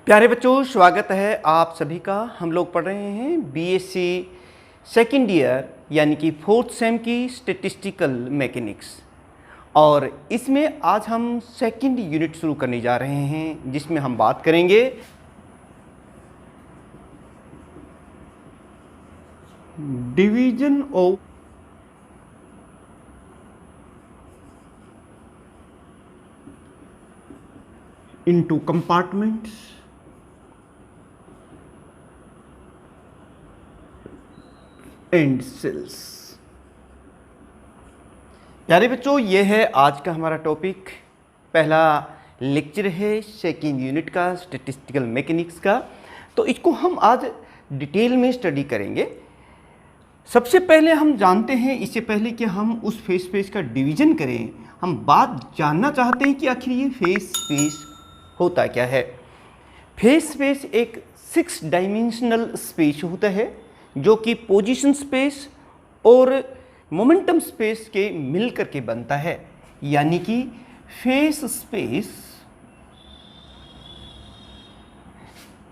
प्यारे बच्चों, स्वागत है आप सभी का। हम लोग पढ़ रहे हैं बीएससी सेकेंड ईयर यानी कि फोर्थ सेम की स्टैटिस्टिकल मैकेनिक्स, और इसमें आज हम सेकेंड यूनिट शुरू करने जा रहे हैं जिसमें हम बात करेंगे division of into compartments and cells। प्यारे बच्चों, ये है आज का हमारा टॉपिक। पहला लेक्चर है सेकेंड यूनिट का स्टैटिस्टिकल मैकेनिक्स का, तो इसको हम आज डिटेल में स्टडी करेंगे। सबसे पहले हम जानते हैं, इससे पहले कि हम उस फेस स्पेस का डिवीजन करें, हम बात जानना चाहते हैं कि आखिर ये फेस स्पेस होता क्या है। फेस स्पेस एक 6 डायमेंशनल स्पेस होता है जो कि पोजीशन स्पेस और मोमेंटम स्पेस के मिलकर के बनता है, यानी कि phase space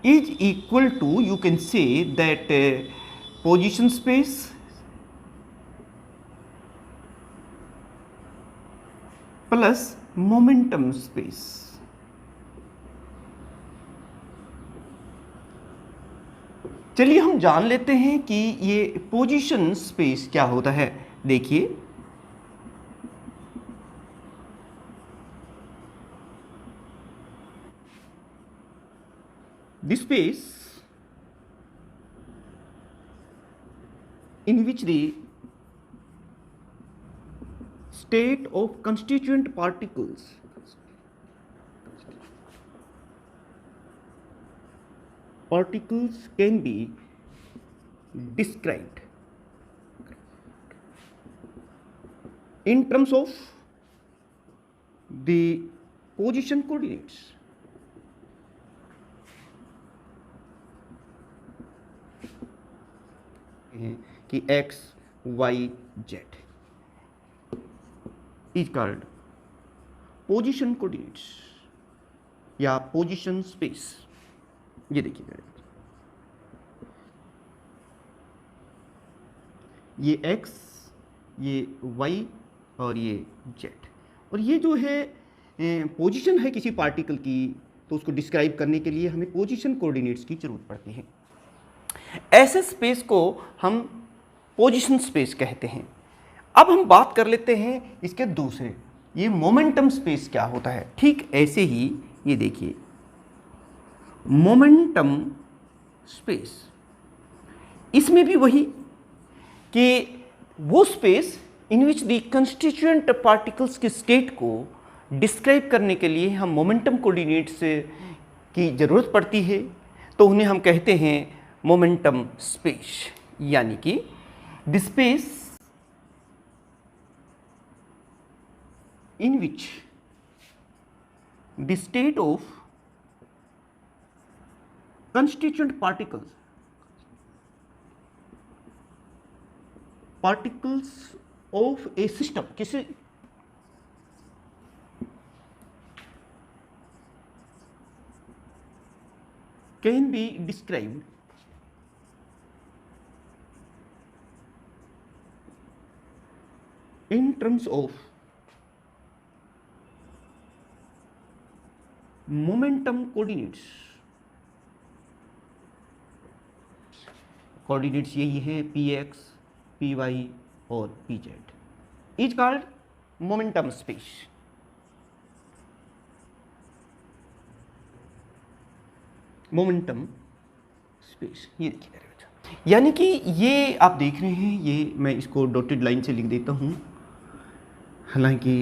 is equal to, you can say that position space plus momentum space. चलिए हम जान लेते हैं कि ये पोजीशन स्पेस क्या होता है। देखिए, the space in which the state of constituent particles can be described in terms of the position coordinates। कि x, y, z is called position coordinates या position space। ये देखिए, ये x, ये y और ये z, और ये जो है पोजीशन है किसी पार्टिकल की, तो उसको डिस्क्राइब करने के लिए हमें पोजीशन कोऑर्डिनेट्स की जरूरत पड़ती है। ऐसे स्पेस को हम पोजीशन स्पेस कहते हैं। अब हम बात कर लेते हैं इसके दूसरे, ये मोमेंटम स्पेस क्या होता है। ठीक ऐसे ही ये देखिए, मोमेंटम स्पेस, इसमें भी वही कि वो space in which the constituent particles के स्टेट को डिस्क्राइब करने के लिए हम मोमेंटम कोऑर्डिनेट्स की ज़रूरत पड़ती है, तो उन्हें हम कहते हैं मोमेंटम स्पेस, यानी कि the space in which the state of constituent particles of a system, किसी can be described in terms of momentum coordinates। Coordinates यही है px, py और pz, is called momentum space. Momentum space ये देखिए, यानी कि ये आप देख रहे हैं, ये मैं इसको डॉटेड लाइन से लिख देता हूँ। हालांकि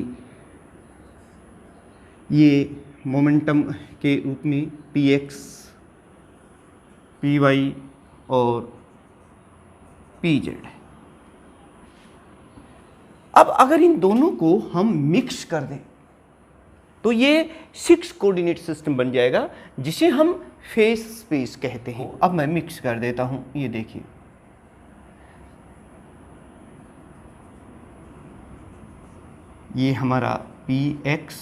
ये मोमेंटम के रूप में px, py और pz है। अब अगर इन दोनों को हम मिक्स कर दें तो ये 6 कोऑर्डिनेट सिस्टम बन जाएगा, जिसे हम फेस स्पेस कहते हैं। अब मैं मिक्स कर देता हूं, ये देखिए, ये हमारा px,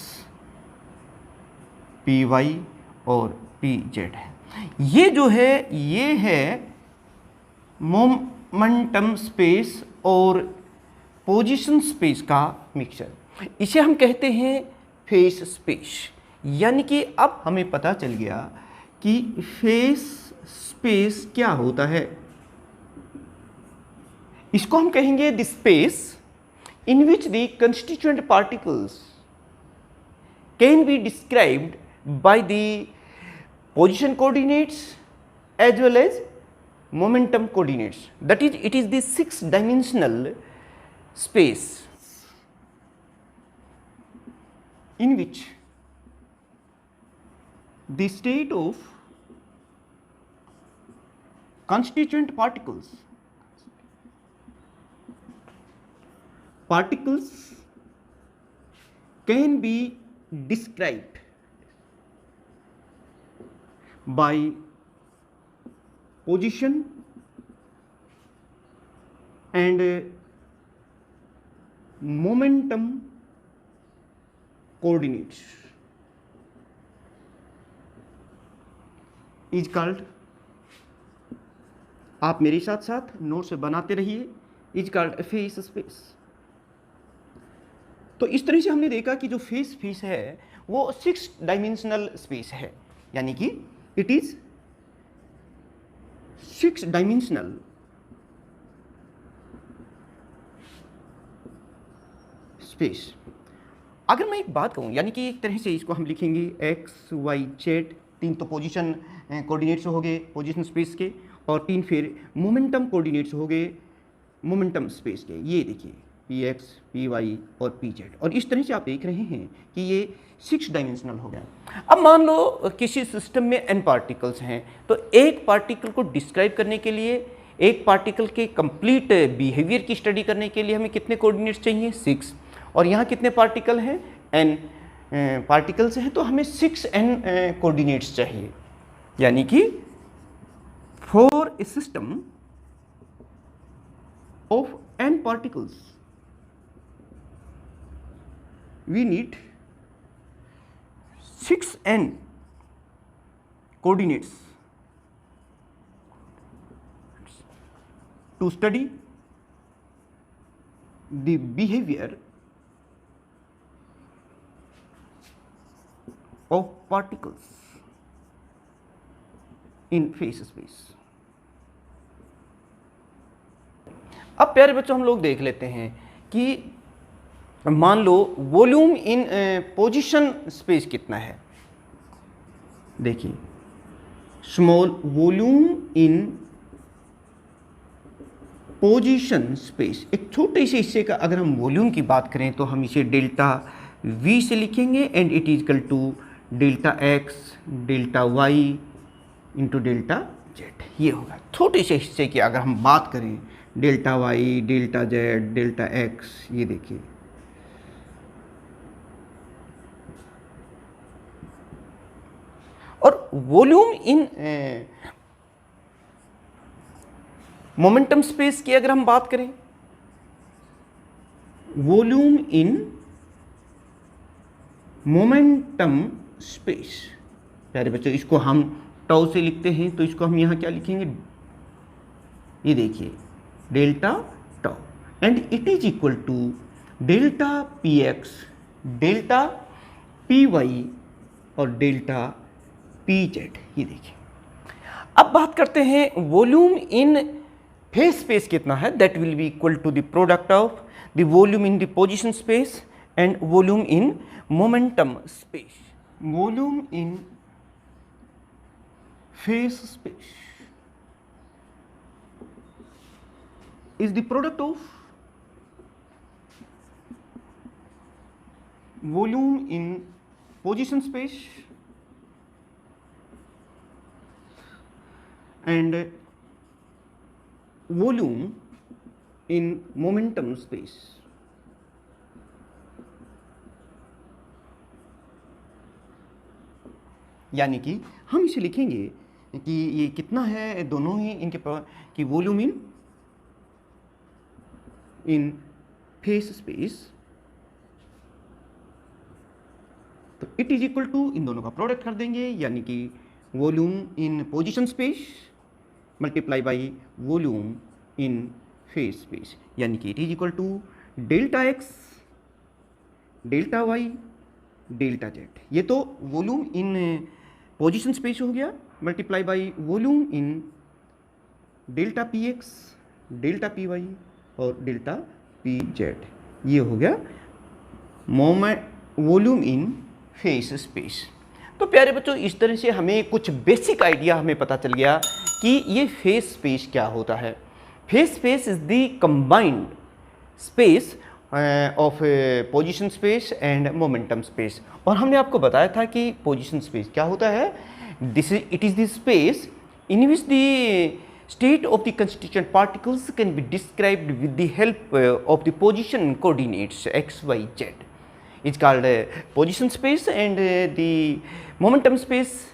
py और पी जेड है। ये जो है ये है मोमेंटम स्पेस और पोजीशन स्पेस का मिक्सचर। इसे हम कहते हैं फेस स्पेस। यानी कि अब हमें पता चल गया कि फेस स्पेस क्या होता है। इसको हम कहेंगे the space in which the constituent particles can be described by the position coordinates as well as momentum coordinates. That is, it is the 6-dimensional space in which the state of constituent particles can be described by position and momentum coordinates is called, आप मेरे साथ साथ note से बनाते रहिए, is called face space. तो इस तरह से हमने देखा कि जो फेस स्पेस है वो 6-डायमेंशनल स्पेस है, यानी कि इट इज 6-डायमेंशनल स्पेस। अगर मैं एक बात कहूं, यानी कि एक तरह से इसको हम लिखेंगे एक्स वाई जेड, 3 तो पोजीशन कोऑर्डिनेट्स हो गए पोजीशन स्पेस के, और 3 फिर मोमेंटम कोऑर्डिनेट्स हो गए मोमेंटम स्पेस के। ये देखिए पी एक्स पी वाई और पी जेड, और इस तरह से आप देख रहे हैं कि ये 6-डायमेंशनल हो गया। अब मान लो किसी सिस्टम में n पार्टिकल्स हैं, तो एक पार्टिकल को डिस्क्राइब करने के लिए, एक पार्टिकल के कंप्लीट बिहेवियर की स्टडी करने के लिए हमें कितने कोऑर्डिनेट्स चाहिए? 6। और यहाँ कितने पार्टिकल हैं? n पार्टिकल्स हैं, तो हमें 6n कोऑर्डिनेट्स चाहिए। यानी कि for a system of n particles we need 6n coordinates to study the behavior of particles in phase space। अब प्यारे बच्चों हम लोग देख लेते हैं कि मान low volume in position space कितना है। देखिए small volume in position space, एक छोटे से हिस्से का अगर हम वॉल्यूम की बात करें तो हम इसे डेल्टा वी से लिखेंगे, and it is equal to delta X delta Y into delta Z. ये होगा छोटे से हिस्से की अगर हम बात करें, delta Y delta Z delta X. ये देखिए और वॉल्यूम इन मोमेंटम स्पेस की अगर हम बात करें, वॉल्यूम इन मोमेंटम स्पेस, प्यारे बच्चों इसको हम टाउ से लिखते हैं, तो इसको हम यहां क्या लिखेंगे? ये देखिए delta tau, and it is equal to delta P X delta P Y और डेल्टा पी जेड। ये देखिए अब बात करते हैं वॉल्यूम इन फेस स्पेस कितना है। That will be equal to the product of the volume in the position space and volume in momentum space. Volume in phase space is the product of volume in position space and volume in momentum space। यानी कि हम इसे लिखेंगे कि ये कितना है, दोनों ही इनके कि वॉल्यूम इन फेस स्पेस, तो इट इज इक्वल टू इन दोनों का प्रोडक्ट कर देंगे, यानी कि volume in position space multiply by volume in phase space, यानी कि it is equal to delta X delta Y delta Z. ये तो वॉल्यूम इन पोजीशन स्पेस हो गया multiply by volume in delta P X delta P Y और delta P Z. ये हो गया moment volume in phase space. तो प्यारे बच्चों, इस तरह से हमें कुछ बेसिक आइडिया हमें पता चल गया कि ये फेस स्पेस क्या होता है। Face space is the combined space of position space and momentum space. और हमने आपको बताया था कि पोजीशन स्पेस क्या होता है। It is the space in which the state of the constituent particles can be described with the help of the position coordinates x, y, z. It's called position space, and the momentum space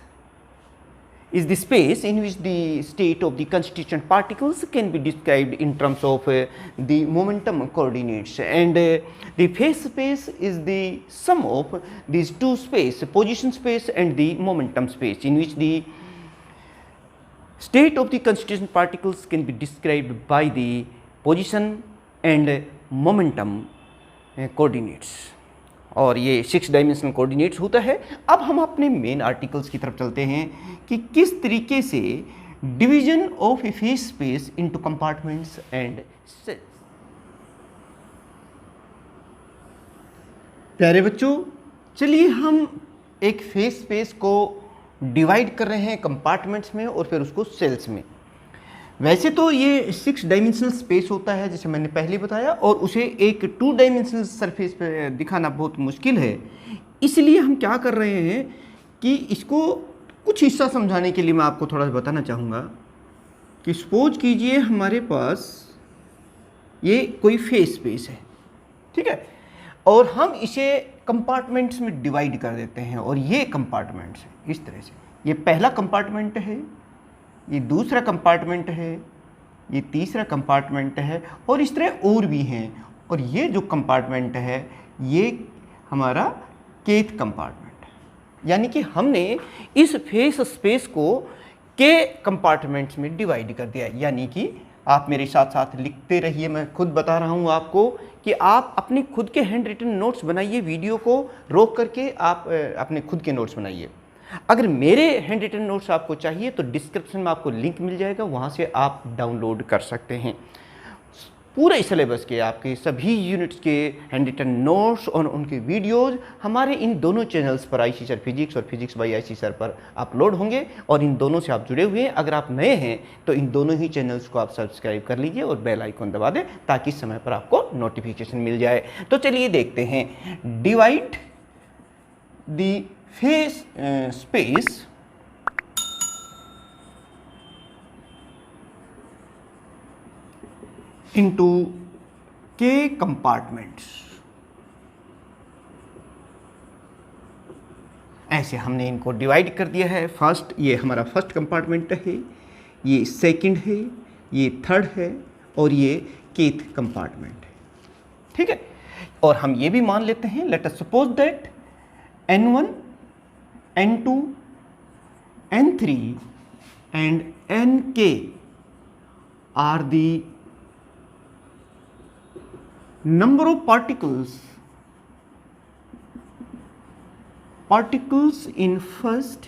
is the space in which the state of the constituent particles can be described in terms of the momentum coordinates, and the phase space is the sum of these two space, position space and the momentum space, in which the state of the constituent particles can be described by the position and momentum coordinates। और ये 6 dimensional coordinates होता है। अब हम अपने main articles की तरफ चलते हैं कि किस तरीके से division of a phase space into compartments and cells. प्यारे बच्चों, चलिए हम एक फेस स्पेस को डिवाइड कर रहे हैं कंपार्टमेंट्स में और फिर उसको सेल्स में। वैसे तो ये 6 डायमेंशनल स्पेस होता है जैसे मैंने पहले बताया, और उसे एक 2 डायमेंशनल सरफेस पे दिखाना बहुत मुश्किल है। इसलिए हम क्या कर रहे हैं कि इसको कुछ हिस्सा समझाने के लिए मैं आपको थोड़ा सा बताना चाहूँगा कि सपोज कीजिए हमारे पास ये कोई फेस स्पेस है, ठीक है, और हम इसे कंपार्टमेंट्स में डिवाइड कर देते हैं। और ये कंपार्टमेंट्स हैं इस तरह से, ये पहला कंपार्टमेंट है, ये दूसरा कंपार्टमेंट है, ये तीसरा कंपार्टमेंट है, और इस तरह और भी हैं। और ये जो कंपार्टमेंट है ये हमारा केथ कंपार्टमेंट है। यानी कि हमने इस फेस स्पेस को के कंपार्टमेंट्स में डिवाइड कर दिया। यानी कि आप मेरे साथ साथ लिखते रहिए, मैं खुद बता रहा हूँ आपको कि आप अपने खुद के हैंड रिटन नोट्स बनाइए, वीडियो को रोक करके आप अपने खुद के नोट्स बनाइए। अगर मेरे हैंड रिटन नोट्स आपको चाहिए तो डिस्क्रिप्शन में आपको लिंक मिल जाएगा, वहाँ से आप डाउनलोड कर सकते हैं। पूरे सिलेबस के आपके सभी यूनिट्स के हैंड रिटन नोट्स और उनके वीडियोज़ हमारे इन दोनों चैनल्स पर, आईसी सर फिजिक्स और फिजिक्स बाई आईसी सर पर अपलोड होंगे, और इन दोनों से आप जुड़े हुए हैं। अगर आप नए हैं तो इन दोनों ही चैनल्स को आप सब्सक्राइब कर लीजिए और बेल आइकन दबा दें ताकि समय पर आपको नोटिफिकेशन मिल जाए। तो चलिए देखते हैं, divide the face space into K compartments. ऐसे हमने इनको डिवाइड कर दिया है। फर्स्ट, ये हमारा फर्स्ट कंपार्टमेंट है, ये सेकंड है, ये थर्ड है, और ये केथ कंपार्टमेंट है, ठीक है। और हम ये भी मान लेते हैं, let us suppose that N1, N2, N3 and Nk are the number of particles in first,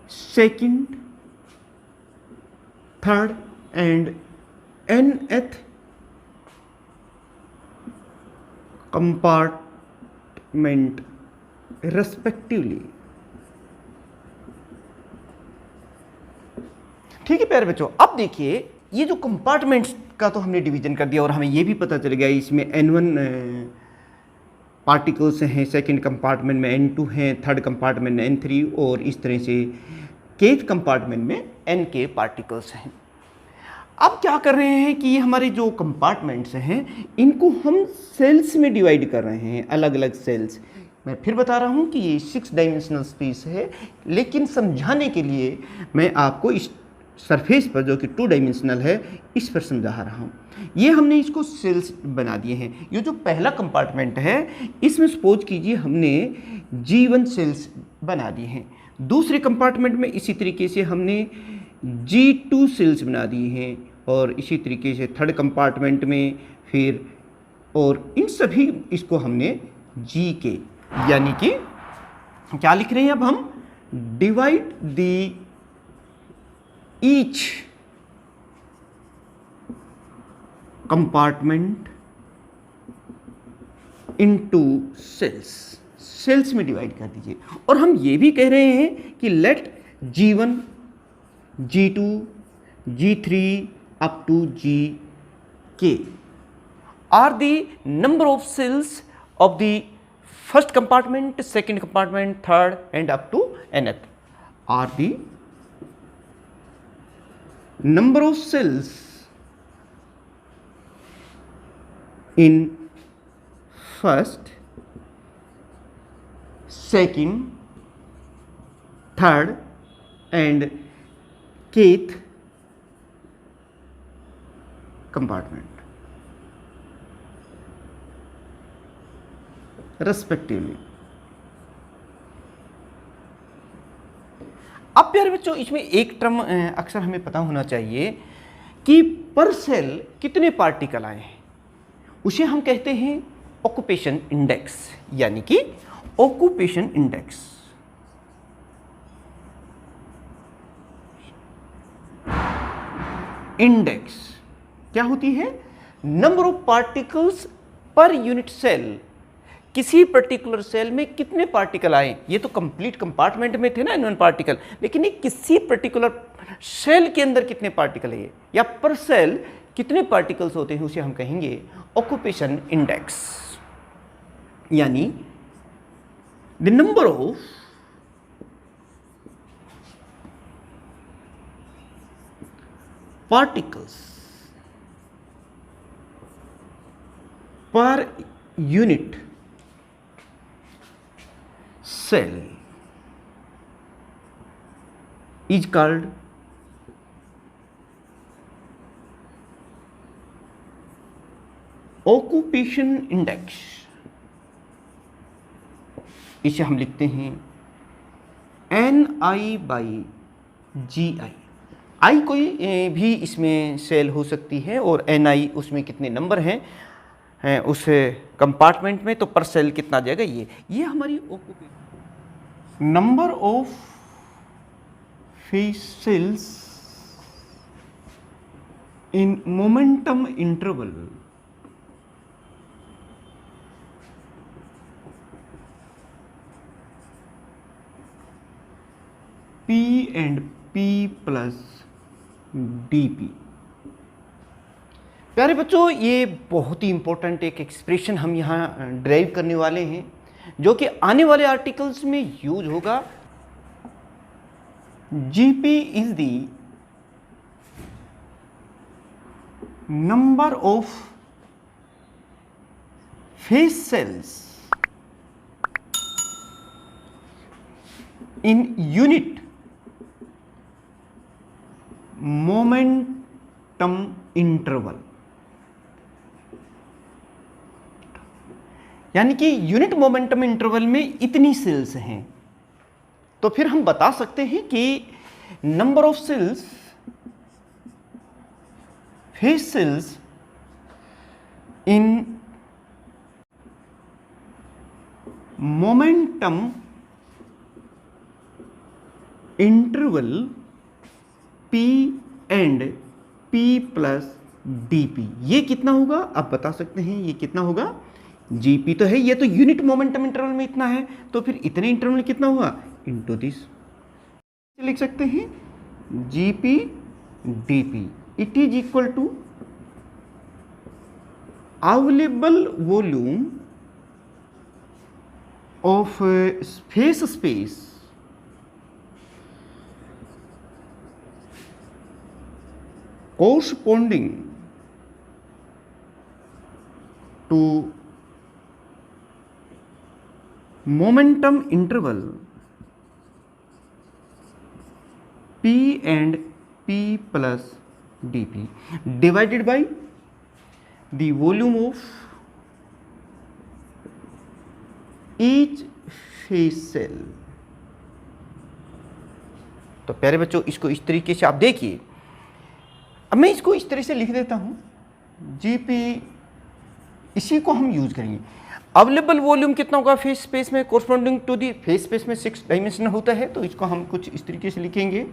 second, third and nth compartment respectively। ठीक है प्यारे बच्चों, अब देखिए ये जो कंपार्टमेंट्स का तो हमने डिवीजन कर दिया, और हमें ये भी पता चल गया इसमें N1 पार्टिकल्स हैं, सेकंड कंपार्टमेंट में N2 हैं, थर्ड कंपार्टमेंट में N3, और इस तरह से केथ कंपार्टमेंट में Nk पार्टिकल्स हैं। अब क्या कर रहे हैं कि ये हमारे जो कंपार्टमेंट्स हैं इनको हम सेल्स में डिवाइड कर रहे हैं, अलग अलग सेल्स। मैं फिर बता रहा हूँ कि ये 6 डायमेंशनल स्पेस है, लेकिन समझाने के लिए मैं आपको इस सरफेस पर जो कि 2 डायमेंशनल है इस पर समझा रहा हूँ। ये हमने इसको सेल्स बना दिए हैं। ये जो पहला कंपार्टमेंट है इसमें सपोज कीजिए हमने G1 सेल्स बना दिए हैं। दूसरे कंपार्टमेंट में इसी तरीके से हमने G2 सेल्स बना दिए हैं, और इसी तरीके से थर्ड कंपार्टमेंट में फिर, और इन सभी इसको हमने GK, यानी कि क्या लिख रहे हैं अब हम, divide the each compartment into cells, cells में डिवाइड कर दीजिए। और हम ये भी कह रहे हैं कि let G1, G2, G3 up to GK are the number of cells of the first compartment, second compartment, third and up to nth, are the number of cells in first, second, third and kth compartment respectively. अब प्यारे बच्चों, इसमें एक term अक्सर हमें पता होना चाहिए कि पर सेल कितने पार्टिकल आए हैं, उसे हम कहते हैं ऑक्यूपेशन इंडेक्स, यानी कि ऑक्यूपेशन इंडेक्स। इंडेक्स क्या होती है, number of particles per unit cell, किसी पर्टिकुलर सेल में कितने पार्टिकल आए। ये तो कंप्लीट कंपार्टमेंट में थे ना N1 पार्टिकल, लेकिन ये किसी पर्टिकुलर सेल के अंदर कितने पार्टिकल है या पर सेल कितने पार्टिकल्स होते हैं, उसे हम कहेंगे ऑक्यूपेशन इंडेक्स, यानी the number of particles per unit cell is called occupation index। इसे हम लिखते हैं NI/GI। I कोई भी इसमें सेल हो सकती है और NI उसमें कितने नंबर हैं उस कंपार्टमेंट में, तो पर सेल कितना जाएगा, ये हमारी occupation. Number of phase cells in momentum interval P and P plus DP। प्यारे बच्चों, ये बहुत ही इंपॉर्टेंट एक एक्सप्रेशन हम यहाँ ड्राइव करने वाले हैं, जो कि आने वाले आर्टिकल्स में यूज होगा। GP is the number of phase cells in unit momentum interval, यानी कि यूनिट मोमेंटम इंटरवल में इतनी सेल्स हैं। तो फिर हम बता सकते हैं कि number of cells, phase cells in momentum interval P and P plus DP, ये कितना होगा आप बता सकते हैं, ये कितना होगा। GP तो है, ये तो यूनिट मोमेंटम इंटरवल में इतना है, तो फिर इतने इंटरवल में कितना हुआ इनटू दिस, लिख सकते हैं GP DP it is equal to available volume of phase space corresponding to momentum interval P and P plus DP divided by the volume of each phase cell तो प्यारे बच्चों इसको इस तरीके से आप देखिए। अब मैं इसको इस तरह से लिख देता हूँ, GP, इसी को हम यूज करेंगे। अवेलेबल वॉल्यूम कितना होगा फेस स्पेस में, corresponding to the phase space में 6 डायमेंशन होता है, तो इसको हम कुछ इस तरीके से लिखेंगे,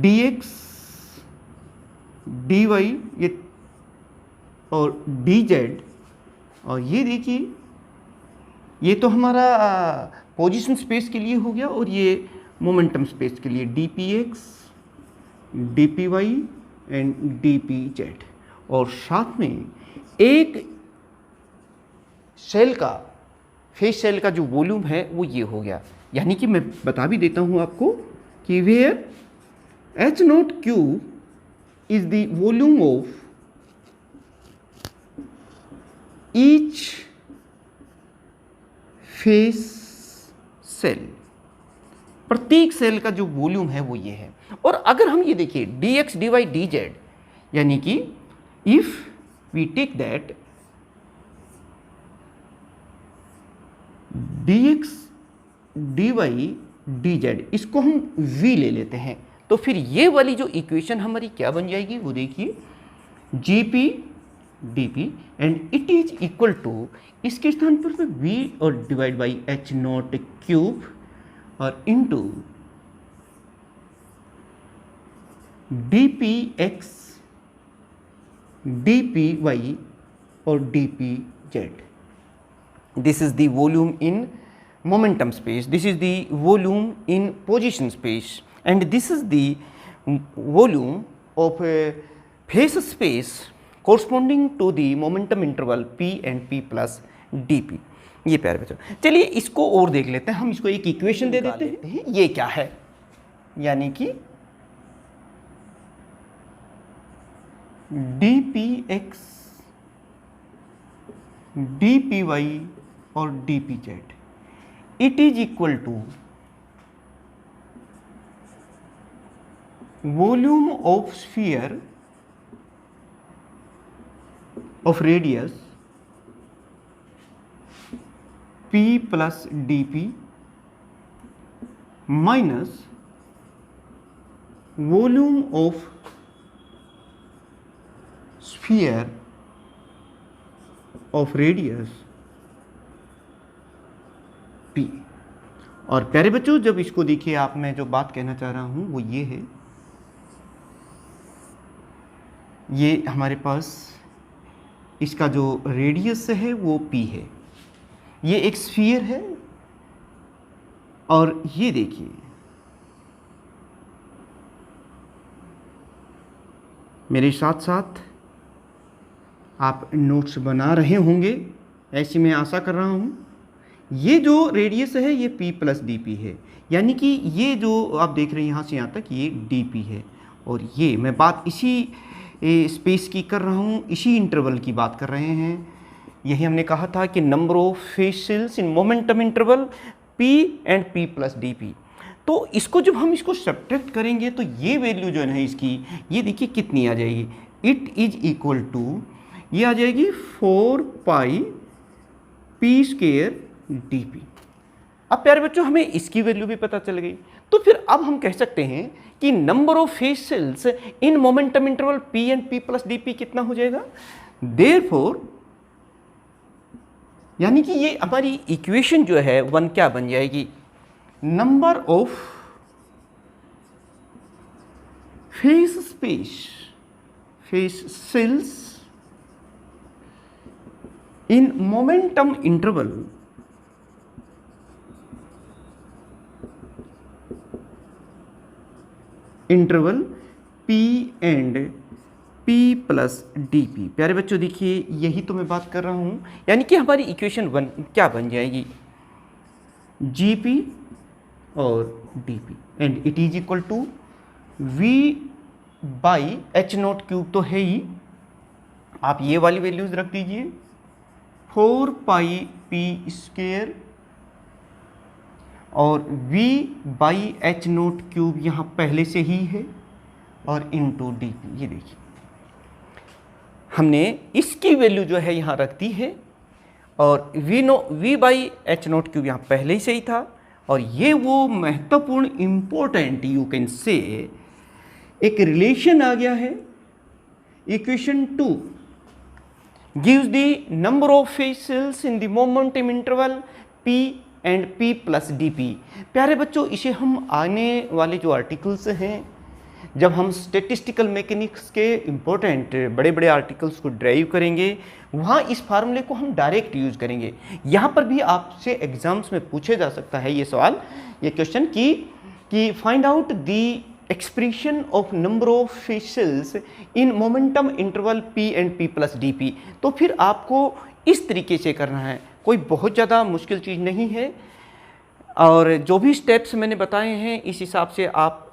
dx dy ये और dz, और ये देखिए ये तो हमारा पोजीशन स्पेस के लिए हो गया, और ये मोमेंटम स्पेस के लिए dpx dpy एंड dpz, और साथ में एक सेल का, फेस सेल का जो वॉल्यूम है वो ये हो गया। यानी कि मैं बता भी देता हूं आपको कि where H0 cube is the volume of each phase cell, प्रत्येक सेल का जो वॉल्यूम है वो ये है। और अगर हम ये देखिए dx dy dz, यानी कि if we take that dx dy dz, इसको हम v ले लेते हैं, तो फिर ये वाली जो इक्वेशन हमारी क्या बन जाएगी वो देखिए, gp dp and it is equal to, इसके स्थान पर मैं v और डिवाइड बाई H0 क्यूब और इनटू dpx dpy और dpz. This is the volume in momentum space, this is the volume in position space, and this is the volume of phase space corresponding to the momentum interval p and p plus dp. ये प्यारे बच्चों, चलिए इसको और देख लेते हैं। हम इसको एक इक्वेशन दे देते हैं, ये क्या है, यानी कि dpx dpy और dpz, it is equal to volume of sphere of radius p plus dp minus volume of sphere of radius p। और प्यारे बच्चों जब इसको देखिए आप, मैं जो बात कहना चाह रहा हूं वो ये है, ये हमारे पास इसका जो रेडियस है वो p है, ये एक स्फीयर है, और ये देखिए मेरे साथ साथ आप नोट्स बना रहे होंगे, ऐसी मैं आशा कर रहा हूँ। ये जो रेडियस है ये p प्लस डी पी है, यानी कि ये जो आप देख रहे हैं यहाँ से यहाँ तक ये dp है, और ये मैं बात इसी स्पेस की कर रहा हूँ, इसी इंटरवल की बात कर रहे हैं। यही हमने कहा था कि number of phase cells in momentum interval p and p plus dp। तो इसको जब हम इसको सब्ट्रैक्ट करेंगे तो ये वैल्यू जो है ना इसकी, ये देखिए कितनी आ जाएगी, इट इज इक्वल टू, ये आ जाएगी 4 पाई p स्क्वायर dp। अब प्यारे बच्चों हमें इसकी वैल्यू भी पता चल गई, तो फिर अब हम कह सकते हैं कि number of phase cells in momentum interval p and p plus dp कितना हो जाएगा। देयरफॉर यानी कि ये हमारी इक्वेशन जो है वन क्या बन जाएगी, number of phase space, phase cells in momentum interval p and p plus dp। प्यारे बच्चों देखिए यही तो मैं बात कर रहा हूँ, यानी कि हमारी इक्वेशन वन क्या बन जाएगी, gp और dp and it is equal to v बाई H0 क्यूब तो है ही, आप ये वाली वैल्यूज रख दीजिए, 4 पाई p स्क्वायर और v बाई H0 क्यूब यहाँ पहले से ही है, और इनटू dp। ये देखिए हमने इसकी वैल्यू जो है यहाँ रख दी है, और v बाई H0 क्यूब यहाँ पहले ही से ही था, और ये वो महत्वपूर्ण इम्पोर्टेंट यू कैन से एक रिलेशन आ गया है। Equation 2 gives the number of phase cells in the momentum interval p and p plus dp। प्यारे बच्चों, इसे हम आने वाले जो आर्टिकल्स हैं, जब हम स्टैटिस्टिकल मैकेनिक्स के इम्पोर्टेंट बड़े बड़े आर्टिकल्स को ड्राइव करेंगे, वहाँ इस फार्मूले को हम डायरेक्ट यूज़ करेंगे। यहाँ पर भी आपसे एग्जाम्स में पूछे जा सकता है ये सवाल, ये क्वेश्चन कि find out the expression of number of phase cells in momentum interval p and p plus dp। तो फिर आपको इस तरीके से करना है, कोई बहुत ज़्यादा मुश्किल चीज़ नहीं है, और जो भी स्टेप्स मैंने बताए हैं इस हिसाब से आप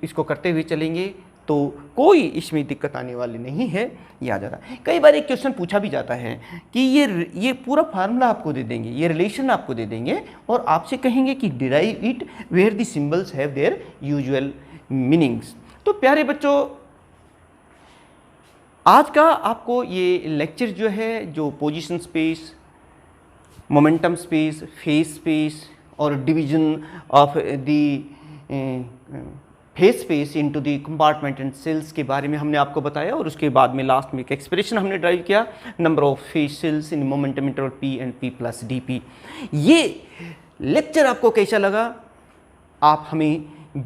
इसको करते हुए चलेंगे तो कोई इसमें दिक्कत आने वाली नहीं है। ये आ जाता है। कई बार एक क्वेश्चन पूछा भी जाता है कि ये पूरा फार्मूला आपको दे देंगे, ये रिलेशन आपको दे देंगे और आपसे कहेंगे कि derive it where the symbols have their usual meanings. तो प्यारे बच्चों, आज का आपको ये लेक्चर जो है, जो position space, momentum space, phase space और division of the phase space into the compartment and cells के बारे में हमने आपको बताया, और उसके बाद में लास्ट में एक एक्सप्रेशन हमने ड्राइव किया, number of phase cells in momentum interval p and p plus dp। ये लेक्चर आपको कैसा लगा आप हमें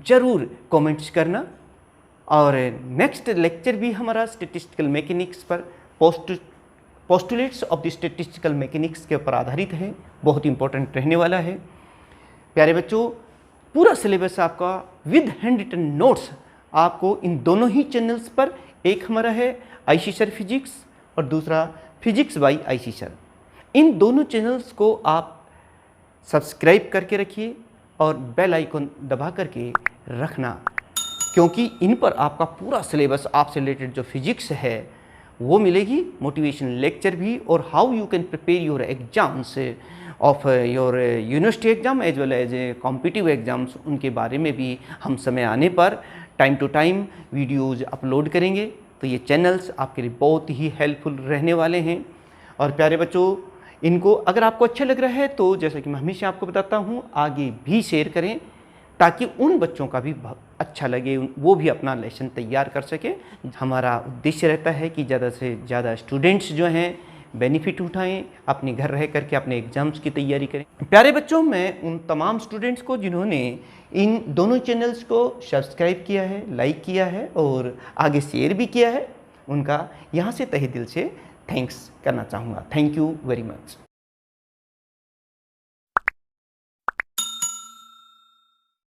ज़रूर कमेंट्स करना, और नेक्स्ट लेक्चर भी हमारा स्टैटिस्टिकल मैकेनिक्स पर postulates of the statistical mechanics के ऊपर आधारित है, बहुत इंपॉर्टेंट रहने वाला है। प्यारे बच्चों, पूरा सिलेबस आपका विद हैंड रिटन नोट्स आपको इन दोनों ही चैनल्स पर, एक हमारा है आईसी सर फिजिक्स और दूसरा फिजिक्स बाय आईसी सर, इन दोनों चैनल्स को आप सब्सक्राइब करके रखिए और बेल आइकन दबा करके रखना, क्योंकि इन पर आपका पूरा सिलेबस आपसे रिलेटेड जो फिजिक्स है वो मिलेगी, मोटिवेशन लेक्चर भी, और how you can prepare your exams of your university exam as well as competitive exams, उनके बारे में भी हम समय आने पर time to time videos upload करेंगे। तो ये चैनल्स आपके लिए बहुत ही हेल्पफुल रहने वाले हैं। और प्यारे बच्चों, इनको अगर आपको अच्छा लग रहा है तो जैसा कि मैं हमेशा आपको बताता हूँ, आगे भी शेयर करें ताकि उन बच्चों का भी अच्छा लगे, वो भी अपना लेसन तैयार कर सके। हमारा उद्देश्य रहता है कि ज़्यादा से ज़्यादा स्टूडेंट्स जो हैं बेनिफिट उठाएं, अपने घर रह करके अपने एग्ज़ाम्स की तैयारी करें। प्यारे बच्चों, मैं उन तमाम स्टूडेंट्स को जिन्होंने इन दोनों चैनल्स को सब्सक्राइब किया है, लाइक किया है और आगे शेयर भी किया है, उनका यहाँ से तहे दिल से थैंक्स करना चाहूँगा। Thank you very much.